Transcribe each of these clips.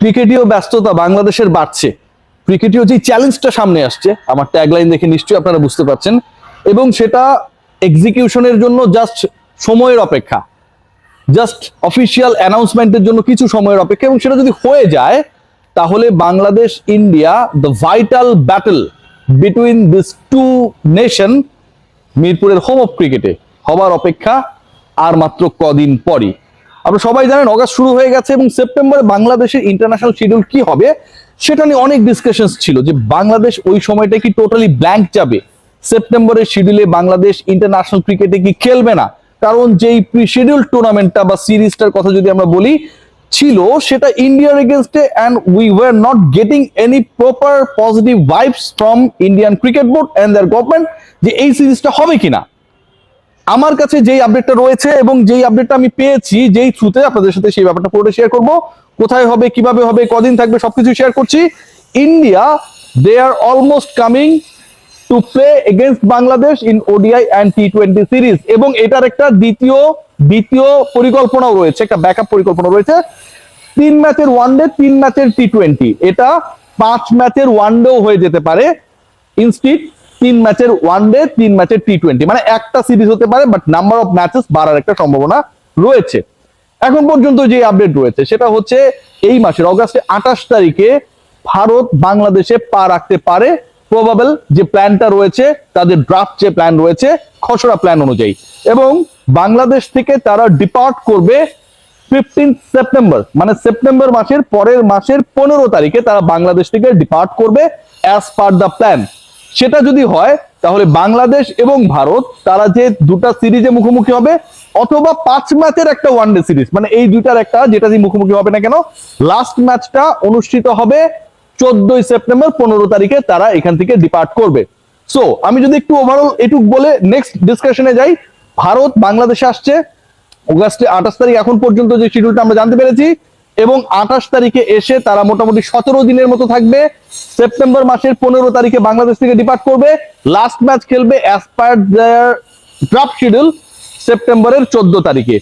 ক্রিকেটীয় ব্যস্ততা বাংলাদেশের বাড়ছে, ক্রিকেটীয় যে চ্যালেঞ্জটা সামনে আসছে, আমার ট্যাগলাইন দেখে নিশ্চয়ই আপনারা বুঝতে পারছেন, এবং সেটা এক্সিকিউশনের জন্য জাস্ট সময়ের অপেক্ষা, জাস্ট অফিসিয়াল অ্যানাউন্সমেন্টের জন্য কিছু সময়ের অপেক্ষা। এবং সেটা যদি হয়ে যায় তাহলে Bangladesh India, the vital battle between this two nation মিরপুরের হোম অফ ক্রিকেটে হবার অপেক্ষা আর মাত্র কদিন পরই। আপনারা সবাই জানেন অগাস্ট শুরু হয়ে গেছে এবং সেপ্টেম্বরে বাংলাদেশের ইন্টারন্যাশনাল শিডিউল কি হবে সেটা নিয়ে অনেক ডিসকাশন ছিল, যে বাংলাদেশ ওই সময়টা কি টোটালি ব্ল্যাঙ্ক যাবে, সেপ্টেম্বরের শিডিউলে বাংলাদেশ ইন্টারন্যাশনাল ক্রিকেটে কি খেলবে না। কারণ যেই প্রি শিডিউল টুর্নামেন্টটা বা সিরিজটার কথা যদি আমরা বলি ছিল, সেটা ইন্ডিয়ার এগেনস্টে, and we were not getting any proper positive vibes from Indian cricket board and their government যে এই সিরিজটা হবে কিনা। আমার কাছে যেই আপডেটটা রয়েছে এবং যেই আপডেটটা আমি পেয়েছি, যেই থ্রুতে আপনাদের সাথে সেই ব্যাপারটা পুরোটা শেয়ার করব, কোথায় হবে, কিভাবে হবে, কদিন থাকবে, সবকিছু শেয়ার করছি। India, they are almost coming to play against Bangladesh in ODI and টি20 সিরিজ, এবং এটার একটা দ্বিতীয় পরিকল্পনাও রয়েছে, একটা ব্যাকআপ পরিকল্পনা রয়েছে। 3 ম্যাচের ওয়ানডে, 3 ম্যাচের টি20, এটা 5 ম্যাচের ওয়ানডেও হয়ে যেতে পারে ইনস্টিড 3 ম্যাচের ওয়ানডে, 3 ম্যাচের টি20, মানে একটা সিরিজ হতে পারে, বাট নাম্বার অফ ম্যাচেস বাড়ার একটা সম্ভাবনা রয়েছে। এখন পর্যন্ত যে আপডেট রয়েছে সেটা হচ্ছে এই মাসের অগাস্টে 28 তারিখে ভারত বাংলাদেশে পা রাখতে পারে, প্রবাবল যে প্ল্যানটা রয়েছে, তাদের ড্রাফট যে প্ল্যান রয়েছে খসড়া প্ল্যান অনুযায়ী, এবং বাংলাদেশ থেকে তারা ডিপার্ট করবে 15 সেপ্টেম্বর, মানে সেপ্টেম্বর মাসের পরের মাসের 15 তারিখে তারা বাংলাদেশ থেকে ডিপার্ট করবে অ্যাজ পার দ্য প্ল্যান। সেটা যদি হয় তাহলে বাংলাদেশ এবং ভারত তারা যে দুটা সিরিজে মুখোমুখি হবে, অথবা 5 ম্যাচের একটা ওয়ানডে সিরিজ, মানে এই দুইটার একটা যেটা দিয়ে মুখোমুখি হবে না কেন, লাস্ট ম্যাচটা অনুষ্ঠিত হবে 14 সেপ্টেম্বর, 15 তারিখে তারা এখান থেকে ডিপার্ট করবে। সো আমি যদি একটু ওভারঅল এটুক বলে নেক্সট ডিসকাশনে যাই, ভারত বাংলাদেশে আসছে অগাস্টে 28 তারিখ, এখন পর্যন্ত যে শিডিউলটা আমরা জানতে পেরেছি, এবং 28 তারিখে এসে তারা মোটামুটি 17 দিনের মতো থাকবে, সেপ্টেম্বর মাসের 15 তারিখে বাংলাদেশ থেকে ডিপার্ট করবে, লাস্ট ম্যাচ খেলবে অ্যাজ পার দেয়ার ড্রাফট শিডিউল সেপ্টেম্বরের 14 তারিখে।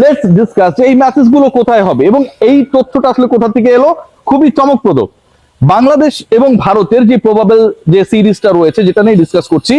লেটস ডিসকাস এই ম্যাচেস গুলো কোথায় হবে এবং এই তথ্যটা আসলে কোথা থেকে এলো, খুবই চমকপ্রদ। বাংলাদেশ এবং ভারতের যে প্রবাবল যে সিরিজটা রয়েছে যেটা নিয়ে ডিসকাস করছি,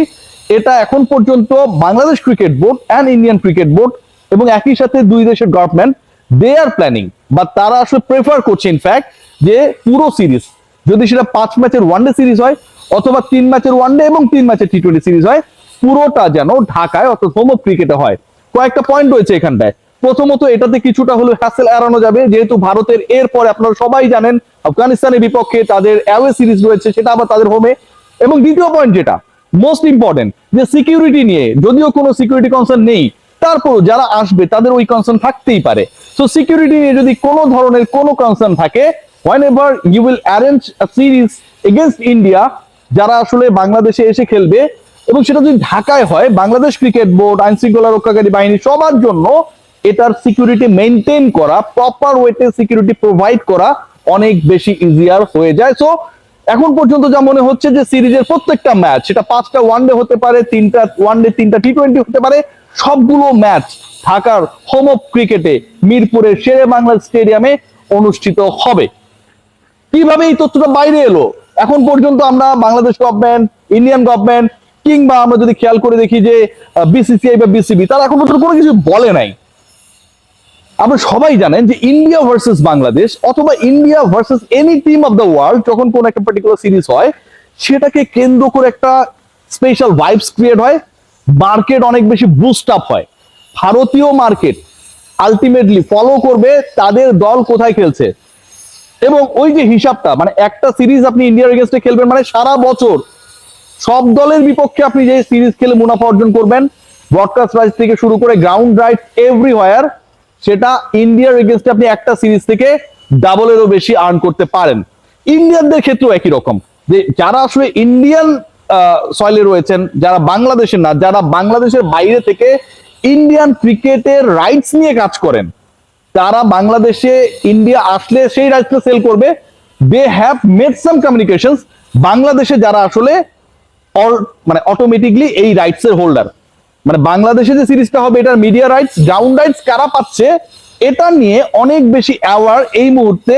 এটা এখন পর্যন্ত Bangladesh cricket board and Indian cricket board এবং একই সাথে দুই দেশের গভর্নমেন্ট, দে আর প্ল্যানিং, বা তারা আসলে প্রেফার করছে ইনফ্যাক্ট, যে পুরো সিরিজ যদি সেটা 5 ম্যাচের ওয়ানডে সিরিজ হয়, অথবা 3 ম্যাচের ওয়ানডে এবং 3 ম্যাচের টি20 সিরিজ হয়, পুরোটা যেন ঢাকায় অর্থাৎ হোম অফ ক্রিকেটে হয়। কয়েকটা পয়েন্ট রয়েছে এখানটায়। প্রথমত, এটাতে কিছুটা হলো হ্যাসেল এড়ানো যাবে, যেহেতু ভারতের এরপরে আপনারা সবাই জানেন আফগানিস্তানের বিপক্ষে তাদের অ্যাওয়ে সিরিজ রয়েছে, সেটা আবার তাদের হোমে। এবং দ্বিতীয় পয়েন্ট যেটা মোস্ট ইম্পর্টেন্ট, যে সিকিউরিটি নিয়ে যদিও কোনো সিকিউরিটি কনসার্ন নেই, তারপর যারা আসবে তাদের ওই কনসার্ন থাকতেই পারে। সো সিকিউরিটি নিয়ে যদি কোনো ধরনের কোনো কনসার্ন থাকে, whenever you will arrange a series against India, যারা আসলে বাংলাদেশে এসে খেলবে, এবং সেটা যদি ঢাকায় হয়, বাংলাদেশ ক্রিকেট বোর্ড, আইন শৃঙ্খলা রক্ষাকারী বাহিনী সবার জন্য এটার সিকিউরিটি মেনটেন করা, প্রপার ওয়েতে সিকিউরিটি প্রোভাইড করা অনেক বেশি ইজিয়ার হয়ে যায়। সো এখন পর্যন্ত যা মনে হচ্ছে যে সিরিজের প্রত্যেকটা ম্যাচ, সেটা 5টা ওয়ানডে হতে পারে, 3টা ওয়ানডে, 3টা টি20 হতে পারে, সবগুলো ম্যাচ ঢাকার হোম অফ ক্রিকেটে মিরপুরের শেরে বাংলা স্টেডিয়ামে অনুষ্ঠিত হবে। কিভাবে এই তথ্যটা বাইরে এলো? এখন পর্যন্ত আমরা বাংলাদেশ গভর্নমেন্ট, ইন্ডিয়ান গভর্নমেন্ট, কিংবা আমরা যদি খেয়াল করে দেখি যে বিসিসিআই বা বিসিবি, তারা এখন পর্যন্ত কোনো কিছু বলে নাই। আপনারা সবাই জানেন যে ইন্ডিয়া ভার্সেস বাংলাদেশ অথবা India versus any team of the world, যখন কোন একটা পার্টিকুলার সিরিজ হয়, সেটাকে কেন্দ্র করে একটা স্পেশাল ভাইবস ক্রিয়েট হয়, মার্কেট অনেক বেশি বুস্ট আপ হয়। ভারতীয় মার্কেট আলটিমেটলি ফলো করবে তাদের দল কোথায় খেলছে, এবং ওই যে হিসাবটা, মানে একটা সিরিজ আপনি ইন্ডিয়ার এগেইনস্টে খেলবেন, মানে সারা বছর সব দলের বিপক্ষে আপনি যে সিরিজ খেলে মুনাফা অর্জন করবেন, ব্রডকাস্ট রাইটস থেকে শুরু করে গ্রাউন্ড রাইটস এভরিওয়্যার, সেটা ইন্ডিয়ার এগেইনস্টে আপনি একটা সিরিজ থেকে ডাবলেরও বেশি আর্ন করতে পারেন। ইন্ডিয়ানদের ক্ষেত্রেও একই রকম, যে যারা আসলে ইন্ডিয়ান সয়েলে রয়েছেন, যারা বাংলাদেশের না, যারা বাংলাদেশের বাইরে থেকে ইন্ডিয়ান ক্রিকেটের রাইটস নিয়ে কাজ করেন, তারা বাংলাদেশে ইন্ডিয়া আসলে সেই রাইটসটা সেল করবে। They have made some communications, বাংলাদেশে যারা আসলে মানে অটোমেটিকলি এই রাইটস এর হোল্ডার, মানে বাংলাদেশে যে সিরিজটা হবে এটার মিডিয়া রাইটস, গ্রাউন্ড রাইটস কারা পাচ্ছে, এটা নিয়ে অনেক বেশি অ্যাওয়ার এই মুহূর্তে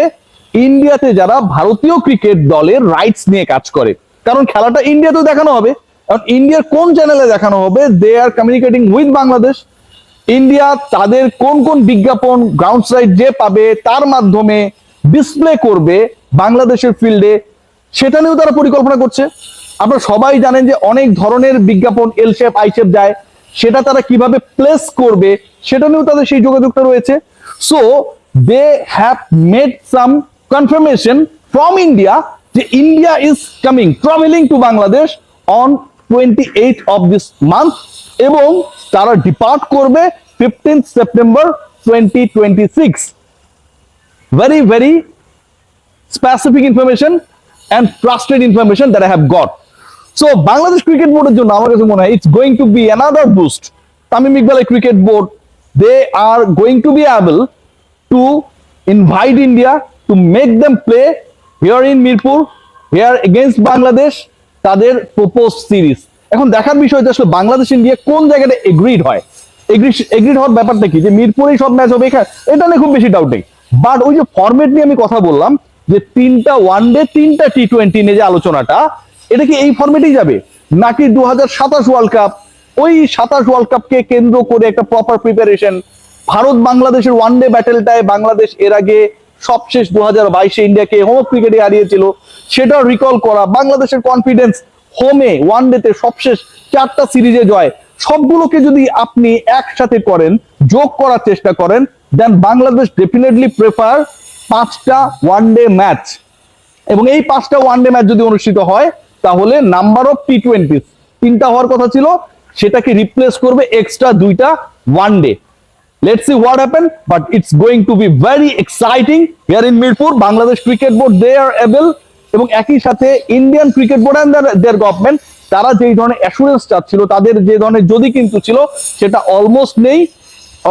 ইন্ডিয়াতে যারা ভারতীয় ক্রিকেট দলের রাইটস নিয়ে কাজ করে, কারণ খেলাটা ইন্ডিয়াতেও দেখানো হবে, কারণ ইন্ডিয়ার কোন চ্যানেলে দেখানো হবে, দে আর কমিউনিকেটিং উইথ বাংলাদেশ। ইন্ডিয়া তাদের কোন কোন বিজ্ঞাপন গ্রাউন্ড রাইট যে পাবে তার মাধ্যমে ডিসপ্লে করবে বাংলাদেশের ফিল্ডে, সেটা নিয়েও তারা পরিকল্পনা করছে। আপনারা সবাই জানেন যে অনেক ধরনের বিজ্ঞাপন এল শেপ আই শেপ যায়, সেটা তারা কিভাবে প্লেস করবে সেটা নিয়েও তাদের সেই যোগাযোগটা রয়েছে। So they have made some confirmation from India যে India is coming travelling to Bangladesh on 28th of this month, এবং তারা ডিপার্ট করবে 15th September 2026। very very specific information and trusted information that I have got. So Bangladesh cricket বোর্ডের জন্য আমার কাছে মনে হয় it's going to be another boost. Tamim ইকবালের cricket board, they are going to be able to invite India to make them play here in Mirpur, here against Bangladesh, তাদের propose series. এখন দেখার বিষয় যে আসলে বাংলাদেশ ইন্ডিয়া কোন জায়গাটা এগ্রিড হয়, এগ্রিড হওয়ার ব্যাপারটা কি, যে মিরপুরেই সব ম্যাচ হবে এখানে, এটা নিয়ে খুব বেশি ডাউট নেই। বাট ওই যে ফরম্যাট নিয়ে আমি কথা বললাম যে 3টা ওয়ানডে 3টা টি20 নিয়ে যে আলোচনাটা, এটা কি এই ফরম্যাটেই যাবে, নাকি 2027 ওয়ার্ল্ড কাপ, ওই 27 ওয়ার্ল্ড কাপকে কেন্দ্র করে একটা প্রপার প্রিপারেশন, ভারত বাংলাদেশের ওয়ানডে ব্যাটেলটায় বাংলাদেশ এর আগে সবশেষ 2022-এ ইন্ডিয়াকে হোম ক্রিকেটে হারিয়েছিল, সেটা রিকল করা, বাংলাদেশের কনফিডেন্স হোমে ওয়ানডেতে সবশেষ 4টা সিরিজে জয়, সবগুলোকে যদি আপনি একসাথে করেন, যোগ করার চেষ্টা করেন, দেন বাংলাদেশ ডেফিনেটলি প্রেফার 5টা ওয়ানডে ম্যাচ। এবং এই 5টা ওয়ানডে ম্যাচ যদি অনুষ্ঠিত হয় তাহলে নাম্বার অফ টি20 3টা হওয়ার কথা ছিল, সেটাকে রিপ্লেস করবে এক্সট্রা 2টা one day. Let's see what happen, but it's going to be very exciting here in Mirpur. Bangladesh Cricket Board, they are able, এবং একই সাথে Indian cricket board and their government, তারা যেই ধরনের অ্যাসুরেন্স চাচ্ছিল, তাদের যে ধরনের যদি কিন্তু ছিল, সেটা অলমোস্ট নেই।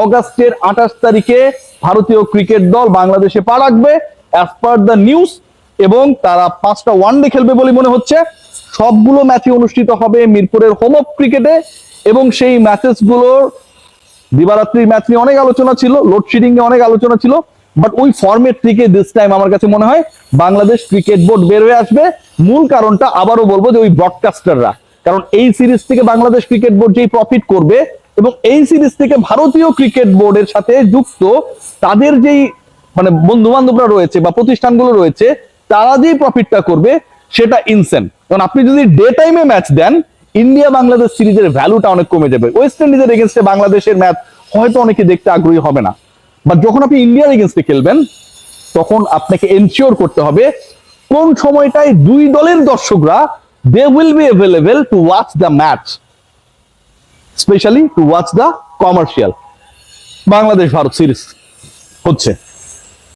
অগাস্টের 28 তারিখে ভারতীয় ক্রিকেট দল বাংলাদেশে পা রাখবে অ্যাজ পার দ্য নিউজ, এবং তারা 5টা ওয়ানডে খেলবে বলে মনে হচ্ছে। সবগুলো ম্যাচই অনুষ্ঠিত হবে মিরপুরের হোম অফ ক্রিকেটে, এবং সেই ম্যাচেসগুলোর দিবারাত্রির ম্যাচ নিয়ে অনেক আলোচনা ছিল, লোডশেডিং নিয়ে অনেক আলোচনা ছিল, বাট ওই ফরম্যাট থেকে দিস টাইম আমার কাছে মনে হয় বাংলাদেশ ক্রিকেট বোর্ড বের হয়ে আসবে। মূল কারণটা আবারও বলবো যে ওই ব্রডকাস্টাররা, কারণ এই সিরিজ থেকে বাংলাদেশ ক্রিকেট বোর্ড যেই প্রফিট করবে, এবং এই সিরিজ থেকে ভারতীয় ক্রিকেট বোর্ডের সাথে যুক্ত তাদের যেই মানে বন্ধু বান্ধবরা রয়েছে বা প্রতিষ্ঠানগুলো রয়েছে, তারা যেই প্রফিটটা করবে সেটা ইনসেন। কারণ আপনি যদি ডে টাইমে ম্যাচ দেন, ইন্ডিয়া বাংলাদেশ সিরিজের ভ্যালুটা অনেক কমে যাবে। ওয়েস্ট ইন্ডিজের এগেনস্টে বাংলাদেশের ম্যাচ হয়তো অনেকে দেখতে আগ্রহী হবে না, বাট যখন আপনি ইন্ডিয়ার এগেনস্টে খেলবেন, তখন আপনাকে এনশিওর করতে হবে কোন সময়টায় দুই দলের দর্শকরা they will be available to watch the match, specially to watch the commercial. Bangladesh Bharat series হচ্ছে।